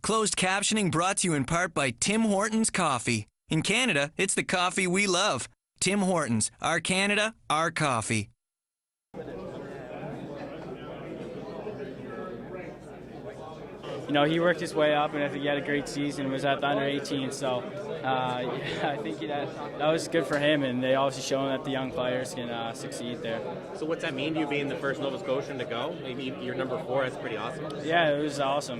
Closed captioning brought to you in part by Tim Hortons Coffee. In Canada, it's the coffee we love. Tim Hortons, our Canada, our coffee. You know, he worked his way up, and I think he had a great season. Was at the under-18, so I think that was good for him, and they obviously showing that the young players can succeed there. So what's that mean to you being the first Nova Scotian to go? Maybe you're number 4. That's pretty awesome. Yeah, it was awesome.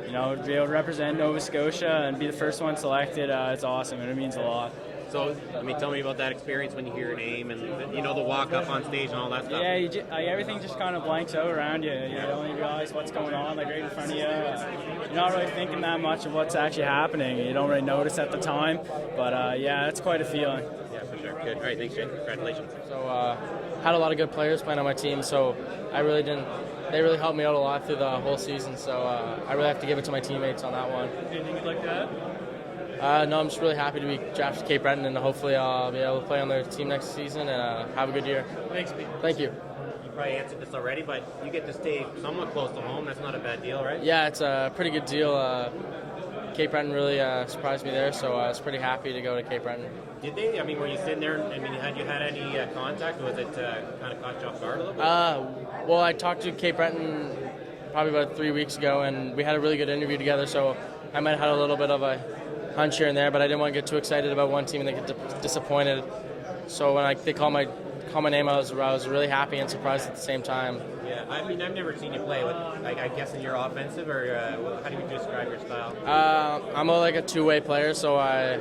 You know, to be able to represent Nova Scotia and be the first one selected, it's awesome, and it means a lot. So, I mean, tell me about that experience when you hear your name and, you know, the walk up on stage and all that stuff. Yeah, everything just kind of blanks out around you. You don't even realize what's going on, like right in front of you. You're not really thinking that much of what's actually happening. You don't really notice at the time, but yeah, it's quite a feeling. Yeah, for sure. Good. All right, thanks, Shane. Congratulations. So, had a lot of good players playing on my team, so they really helped me out a lot through the whole season, so I really have to give it to my teammates on that one. Anything you'd like to add? No, I'm just really happy to be drafted to Cape Breton, and hopefully I'll be able to play on their team next season and have a good year. Thanks, Pete. Thank you. You probably answered this already, but you get to stay somewhat close to home. That's not a bad deal, right? Yeah, it's a pretty good deal. Cape Breton really surprised me there, so I was pretty happy to go to Cape Breton. Did they? I mean, were you sitting there? I mean, had you had any contact? Was it kind of caught you off guard a little bit? Well, I talked to Cape Breton probably about 3 weeks ago, and we had a really good interview together, so I might have had a little bit of a hunch here and there, but I didn't want to get too excited about one team and then get disappointed. So when they call my name, I was really happy and surprised at the same time. Yeah, I mean, I've never seen you play with, like, I guess you're offensive, or how do you describe your style? I'm like a two-way player, so I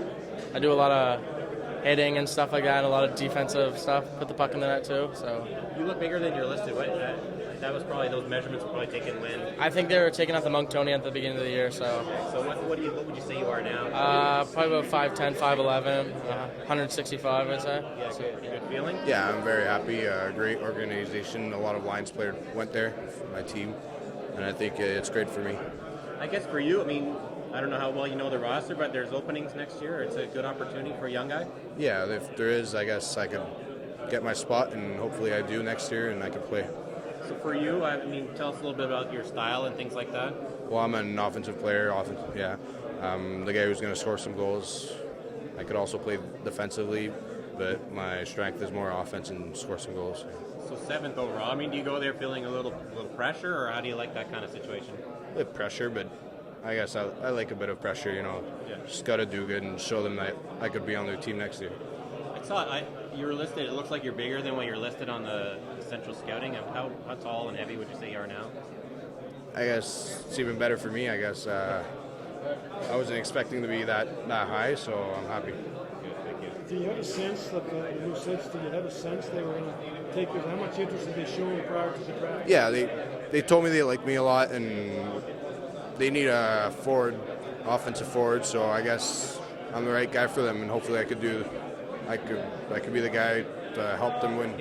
do a lot of hitting and stuff like that, and a lot of defensive stuff. Put the puck in the net too. So you look bigger than you're listed. That was probably, those measurements were probably taken when? I think they were taken off the Monk Tony at the beginning of the year. So. Okay. So what would you say you are now? Probably about 5'10", 5'11", 165, I'd say. Yeah, good feeling. Yeah, I'm very happy. Great organization. A lot of Lions players went there for my team, and I think it's great for me. I guess for you, I mean, I don't know how well you know the roster, but there's openings next year. It's a good opportunity for a young guy. Yeah, if there is, I guess I could get my spot, and hopefully I do next year, and I can play. So for you, I mean, tell us a little bit about your style and things like that. Well, I'm an offensive player. The guy who's going to score some goals. I could also play defensively, but my strength is more offense and score some goals. So 7th overall. I mean, do you go there feeling a little pressure, or how do you like that kind of situation? A bit pressure, but I guess I like a bit of pressure. You know, just got to do good and show them that I could be on their team next year. I saw you were listed. It looks like you're bigger than what you're listed on the central scouting. How tall and heavy would you say you are now? I guess it's even better for me. I guess I wasn't expecting to be that high, so I'm happy. Good, thank you. Do you have a sense that the new sets? Do you have a sense they were going to take this? How much interest did they show you prior to the draft? Yeah, they told me they like me a lot, and they need a offensive forward. So I guess I'm the right guy for them, and hopefully I could be the guy to help them win.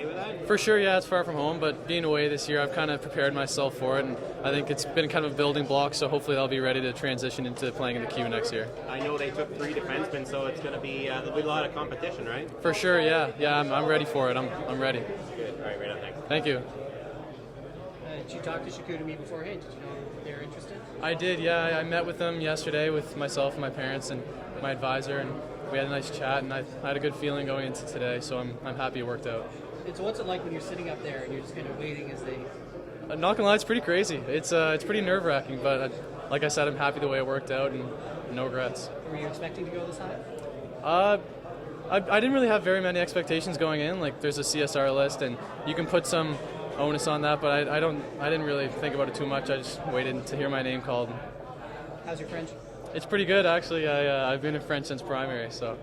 For sure, yeah, it's far from home, but being away this year, I've kind of prepared myself for it, and I think it's been kind of a building block, so hopefully I'll be ready to transition into playing in the Q next year. I know they took 3 defensemen, so it's going to be there'll be a lot of competition, right? For sure, yeah, I'm ready for it. I'm ready. Good. All right, right on. Thanks. Thank you. Did you talk to Chicoutimi beforehand? Did you know they were interested? I did, yeah. I met with them yesterday with myself and my parents and my advisor, and we had a nice chat, and I had a good feeling going into today, so I'm happy it worked out. And so what's it like when you're sitting up there and you're just kind of waiting as they... Not gonna lie, it's pretty crazy. It's pretty nerve-wracking, but like I said, I'm happy the way it worked out, and no regrets. Were you expecting to go this high? I didn't really have very many expectations going in. Like, there's a CSR list, and you can put some onus on that, but I didn't really think about it too much. I just waited to hear my name called. How's your French? It's pretty good, actually. I've been in French since primary, so.